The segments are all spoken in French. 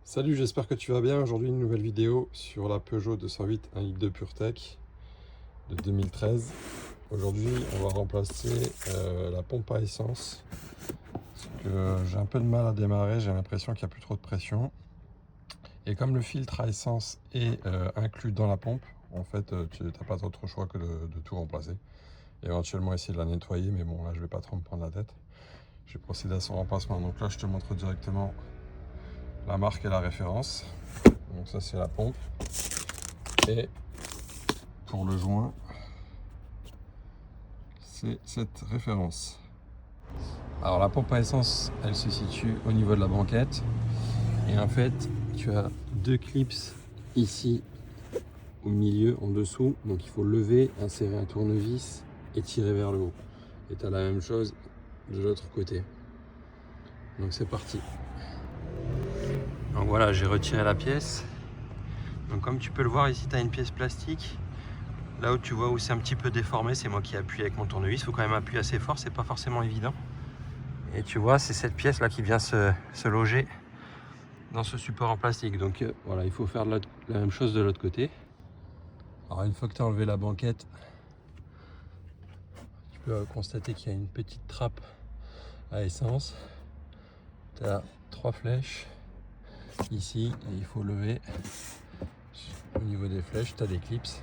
Salut, j'espère que tu vas bien. Aujourd'hui, une nouvelle vidéo sur la Peugeot 208 1 litre de PureTech de 2013. Aujourd'hui, on va remplacer la pompe à essence parce que j'ai un peu de mal à démarrer. J'ai l'impression qu'il n'y a plus trop de pression. Et comme le filtre à essence est inclus dans la pompe, en fait, tu n'as pas d'autre choix que de tout remplacer. Et éventuellement essayer de la nettoyer, mais bon, là, je vais pas trop me prendre la tête. Je vais procéder à son remplacement. Donc là, je te montre directement la marque et la référence. Donc ça, c'est la pompe. Et pour le joint, c'est cette référence. Alors la pompe à essence, elle se situe au niveau de la banquette. Et en fait, tu as deux clips ici au milieu, en dessous. Donc il faut lever, insérer un tournevis et tirer vers le haut. Et tu as la même chose de l'autre côté. Donc c'est parti. Donc voilà, j'ai retiré la pièce. Donc comme tu peux le voir ici, tu as une pièce plastique. Là où tu vois où c'est un petit peu déformé, c'est moi qui appuie avec mon tournevis. Il faut quand même appuyer assez fort, c'est pas forcément évident. Et tu vois, c'est cette pièce là qui vient se loger dans ce support en plastique. Donc voilà, il faut faire la même chose de l'autre côté. Alors une fois que tu as enlevé la banquette, tu peux constater qu'il y a une petite trappe à essence. Tu as 3 flèches ici et il faut lever. Au niveau des flèches, tu as des clips.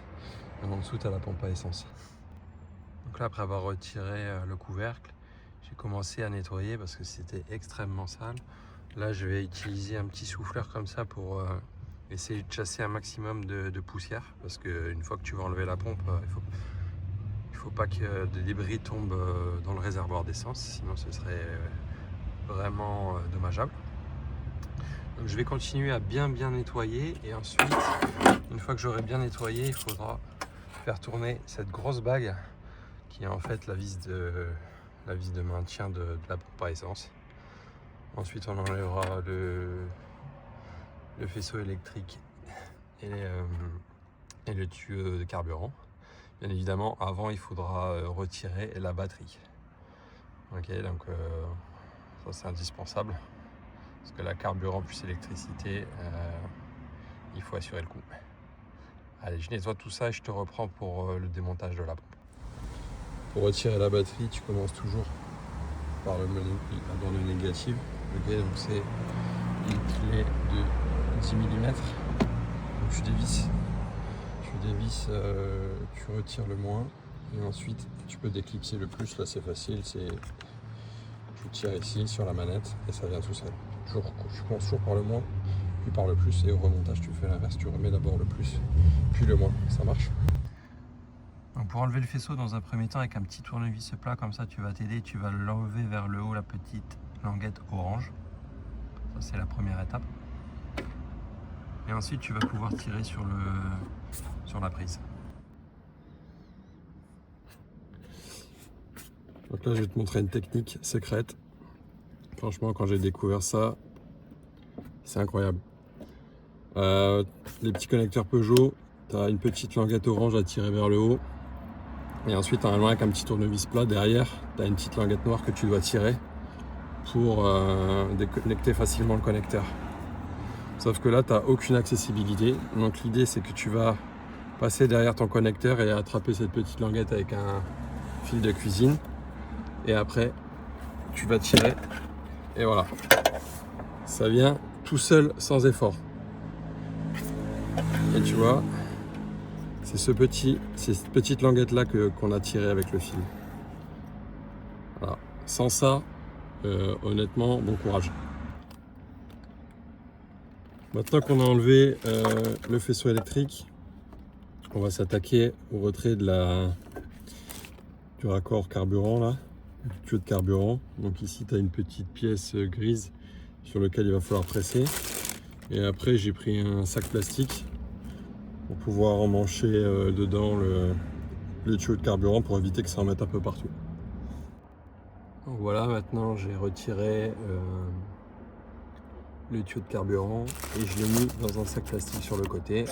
Et en dessous, tu as la pompe à essence. Donc là, après avoir retiré le couvercle, j'ai commencé à nettoyer parce que c'était extrêmement sale. Là, je vais utiliser un petit souffleur comme ça pour essayer de chasser un maximum de poussière. Parce qu'une fois que tu vas enlever la pompe, il faut pas que des débris tombent dans le réservoir d'essence, sinon ce serait vraiment dommageable. Donc je vais continuer à bien nettoyer et ensuite, une fois que j'aurai bien nettoyé, il faudra faire tourner cette grosse bague qui est en fait la vis de maintien de la pompe à essence. Ensuite, on enlèvera le faisceau électrique et le tuyau de carburant. Bien évidemment, avant, il faudra retirer la batterie. Ok, donc ça c'est indispensable parce que la carburant plus électricité, il faut assurer le coup. Allez, je nettoie tout ça et je te reprends pour le démontage de la pompe. Pour retirer la batterie, tu commences toujours par le borne négative. Ok, donc c'est une clé de 10 mm. Donc tu dévisses, tu retires le moins et ensuite tu peux déclipser le plus. Là c'est facile, tu tires ici sur la manette et ça vient tout seul. Je commence toujours par le moins, puis par le plus, et au remontage tu fais l'inverse, tu remets d'abord le plus, puis le moins, ça marche. Donc pour enlever le faisceau dans un premier temps avec un petit tournevis plat comme ça, tu vas t'aider, tu vas l'enlever vers le haut, la petite languette orange. Ça c'est la première étape. Et ensuite tu vas pouvoir tirer sur la prise. Donc là je vais te montrer une technique secrète. Franchement quand j'ai découvert ça, c'est incroyable. Les petits connecteurs Peugeot, tu as une petite languette orange à tirer vers le haut. Et ensuite, normalement, avec un petit tournevis plat derrière, tu as une petite languette noire que tu dois tirer pour déconnecter facilement le connecteur. Sauf que là, tu n'as aucune accessibilité. Donc l'idée, c'est que tu vas passer derrière ton connecteur et attraper cette petite languette avec un fil de cuisine. Et après, tu vas tirer. Et voilà. Ça vient tout seul, sans effort. Et tu vois, c'est cette petite languette là qu'on a tiré avec le fil. Voilà. Sans ça, honnêtement, bon courage. Maintenant qu'on a enlevé le faisceau électrique, on va s'attaquer au retrait du raccord carburant là, du tuyau de carburant. Donc ici tu as une petite pièce grise sur laquelle il va falloir presser. Et après j'ai pris un sac plastique pour pouvoir emmancher dedans le tuyau de carburant pour éviter que ça en mette un peu partout. Donc voilà, maintenant j'ai retiré le tuyau de carburant et je l'ai mis dans un sac plastique sur le côté.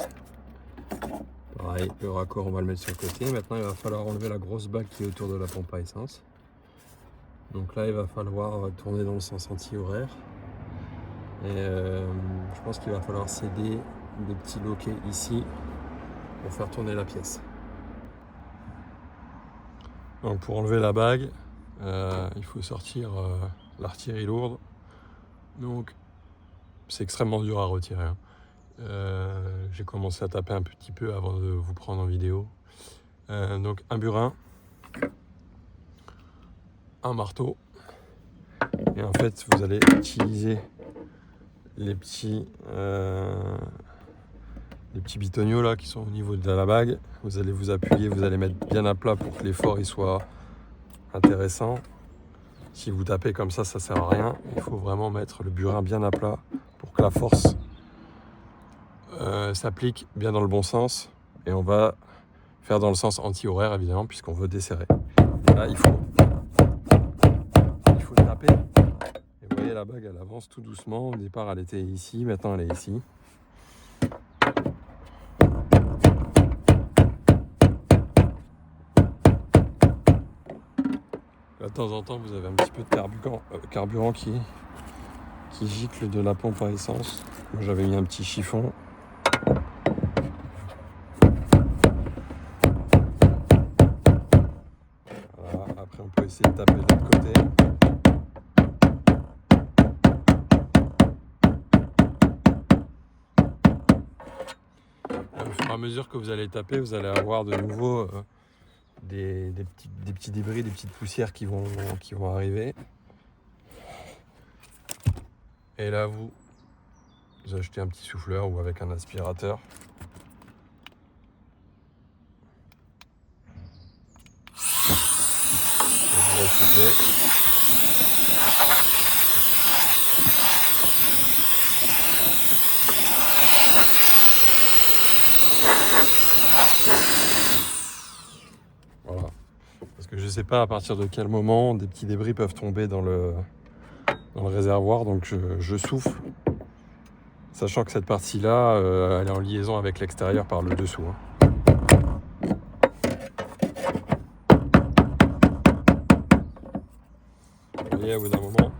Pareil, le raccord on va le mettre sur le côté. Maintenant il va falloir enlever la grosse bague qui est autour de la pompe à essence. Donc là il va falloir tourner dans le sens anti-horaire. Et je pense qu'il va falloir céder des petits loquets ici pour faire tourner la pièce. Donc pour enlever la bague, il faut sortir l'artillerie lourde. Donc c'est extrêmement dur à retirer, hein. J'ai commencé à taper un petit peu avant de vous prendre en vidéo. Donc un burin, un marteau, et en fait vous allez utiliser les petits bitognos là qui sont au niveau de la bague. Vous allez vous appuyer, vous allez mettre bien à plat pour que l'effort il soit intéressant. Si vous tapez comme ça sert à rien. Il faut vraiment mettre le burin bien à plat pour que la force s'applique bien dans le bon sens, et on va faire dans le sens anti-horaire évidemment puisqu'on veut desserrer. Et là il faut taper, et vous voyez la bague elle avance tout doucement. Au départ elle était ici, maintenant elle est ici. Là, de temps en temps vous avez un petit peu de carburant qui gicle de la pompe à essence. Moi j'avais mis un petit chiffon. Après on peut essayer de taper de l'autre côté. Au fur et à mesure que vous allez taper, vous allez avoir de nouveau des petits débris, des petites poussières qui vont arriver. Et là vous achetez un petit souffleur ou avec un aspirateur. Et vous soufflez. Voilà. Parce que je sais pas à partir de quel moment des petits débris peuvent tomber dans le réservoir, donc je souffle, sachant que cette partie-là, elle est en liaison avec l'extérieur par le dessous, hein. Vous voyez, au bout d'un moment,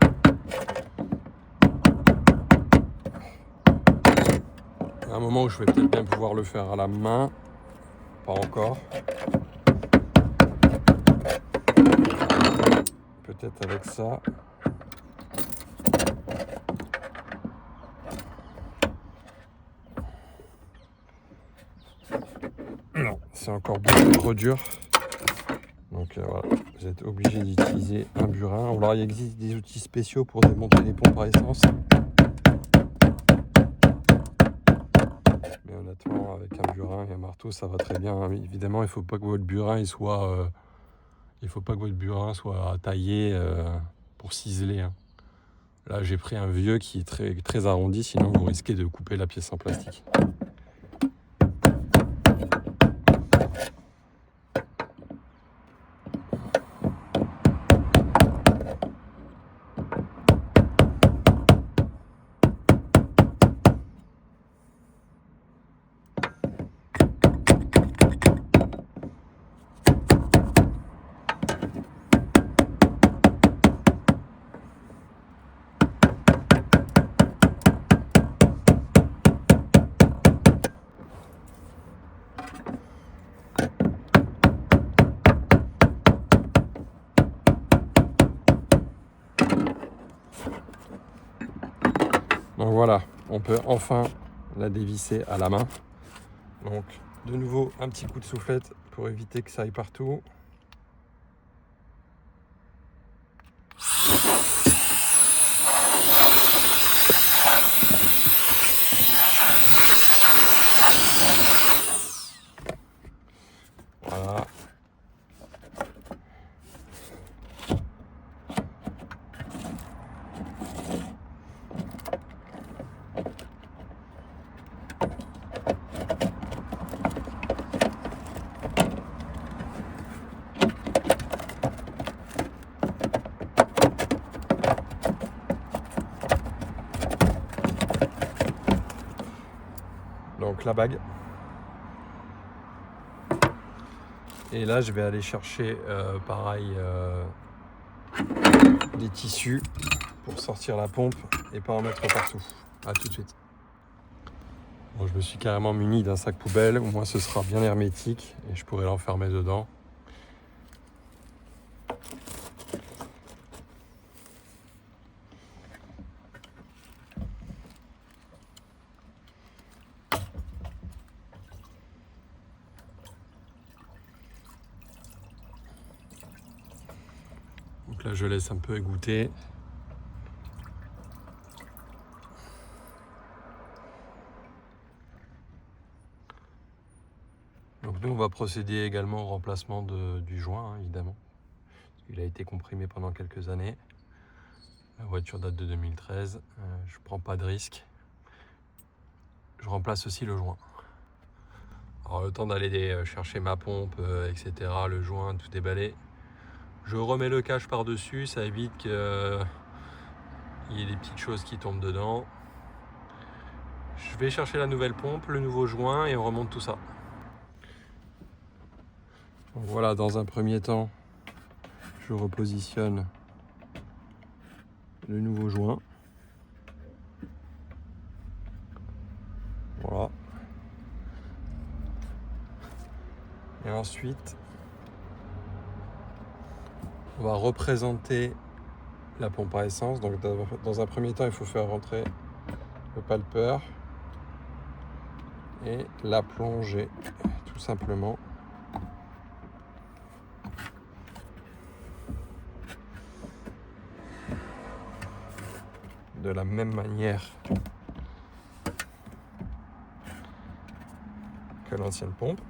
il y a un moment où je vais peut-être bien pouvoir le faire à la main, pas encore. Peut-être avec ça. Non, c'est encore beaucoup trop dur. Donc voilà, vous êtes obligé d'utiliser un burin. Alors il existe des outils spéciaux pour démonter les pompes à essence. Mais honnêtement, avec un burin et un marteau, ça va très bien. Mais évidemment, il ne faut pas que votre burin soit taillé pour ciseler, hein. Là, j'ai pris un vieux qui est très, très arrondi, sinon vous risquez de couper la pièce en plastique. Donc voilà, on peut enfin la dévisser à la main. Donc de nouveau un petit coup de soufflette pour éviter que ça aille partout. Voilà. Donc la bague. Et là je vais aller chercher pareil des tissus pour sortir la pompe et pas en mettre partout. A tout de suite. Bon, je me suis carrément muni d'un sac poubelle, au moins ce sera bien hermétique et je pourrai l'enfermer dedans. Donc là je laisse un peu égoutter. Donc nous on va procéder également au remplacement du joint, hein, évidemment. Il a été comprimé pendant quelques années. La voiture date de 2013. Je prends pas de risque. Je remplace aussi le joint. Alors le temps d'aller chercher ma pompe, etc., le joint, tout déballé. Je remets le cache par-dessus, ça évite qu'il y ait des petites choses qui tombent dedans. Je vais chercher la nouvelle pompe, le nouveau joint et on remonte tout ça. Donc voilà, dans un premier temps, je repositionne le nouveau joint. Voilà. Et ensuite, on va représenter la pompe à essence. Donc dans un premier temps, il faut faire rentrer le palpeur et la plonger tout simplement. De la même manière que l'ancienne pompe.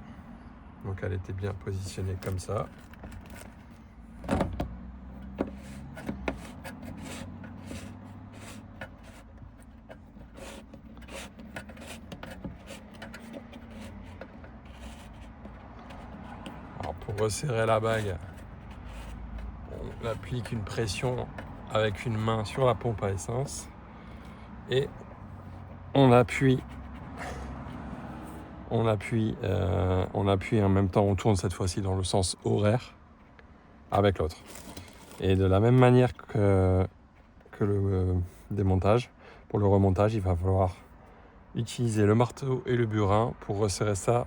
Donc elle était bien positionnée comme ça. Alors pour resserrer la bague, on applique une pression avec une main sur la pompe à essence et on appuie en même temps, on tourne cette fois-ci dans le sens horaire avec l'autre. Et de la même manière que le démontage, pour le remontage, il va falloir utiliser le marteau et le burin pour resserrer ça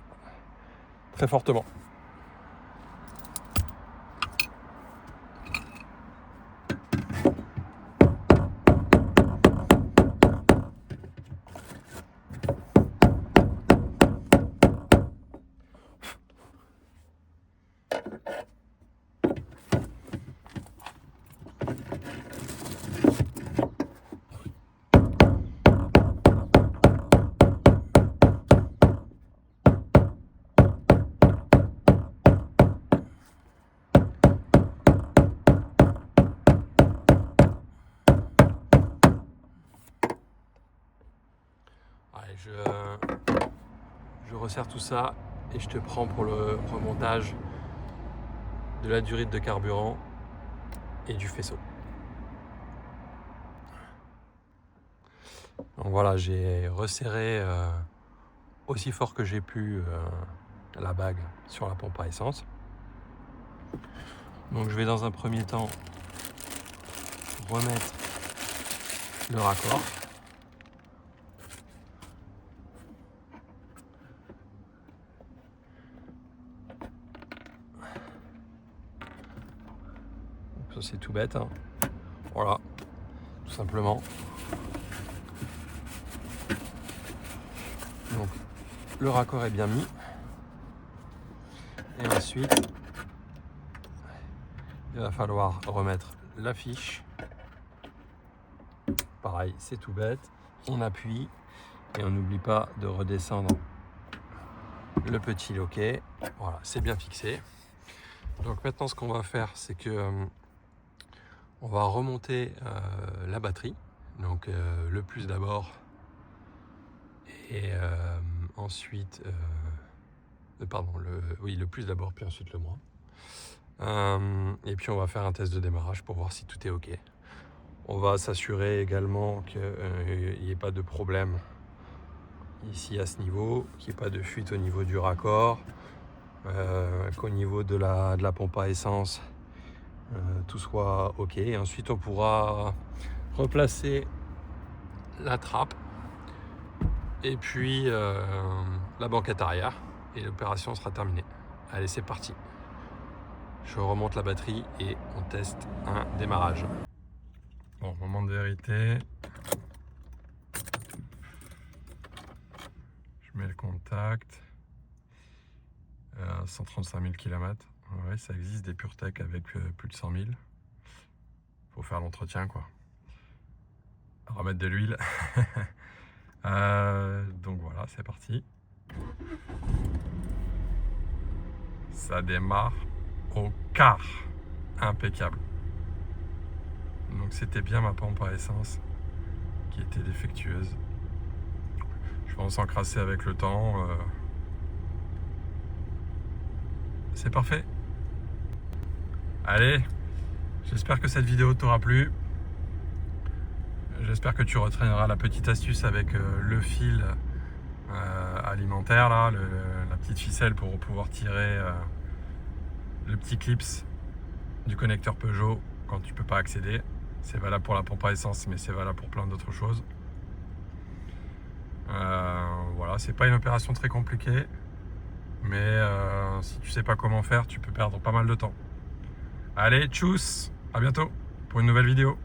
très fortement. Allez, je resserre tout ça et je te prends pour le remontage de la durite de carburant et du faisceau. Donc voilà, j'ai resserré aussi fort que j'ai pu la bague sur la pompe à essence. Donc je vais dans un premier temps remettre le raccord. Donc ça c'est tout bête, hein. Voilà, tout simplement. Donc le raccord est bien mis. Et ensuite, il va falloir remettre la fiche. Pareil, c'est tout bête. On appuie et on n'oublie pas de redescendre le petit loquet. Voilà, c'est bien fixé. Donc maintenant, ce qu'on va faire, c'est que on va remonter la batterie. Donc le plus d'abord et ensuite le plus d'abord puis ensuite le moins. Et puis on va faire un test de démarrage pour voir si tout est ok. On va s'assurer également qu'il n'y ait pas de problème ici à ce niveau, qu'il n'y ait pas de fuite au niveau du raccord, qu'au niveau de la pompe à essence tout soit ok. Et ensuite on pourra replacer la trappe et puis la banquette arrière, et l'opération sera terminée. Allez, c'est parti. Je remonte la batterie et on teste un démarrage. Bon, moment de vérité. Je mets le contact. 135 000 km. Ouais, ça existe des PureTech avec plus de 100 000. Faut faire l'entretien, quoi. Remettre de l'huile. Donc voilà, c'est parti. Ça démarre au quart. Impeccable. Donc c'était bien ma pompe à essence qui était défectueuse. Je vais s'encrasser avec le temps. C'est parfait. Allez, j'espère que cette vidéo t'aura plu. J'espère que tu retiendras la petite astuce avec le fil alimentaire, là, la petite ficelle pour pouvoir tirer le petit clips du connecteur Peugeot quand tu peux pas accéder. C'est valable pour la pompe à essence, mais c'est valable pour plein d'autres choses. Voilà, c'est pas une opération très compliquée, mais si tu sais pas comment faire, tu peux perdre pas mal de temps. Allez, tchuss, à bientôt pour une nouvelle vidéo.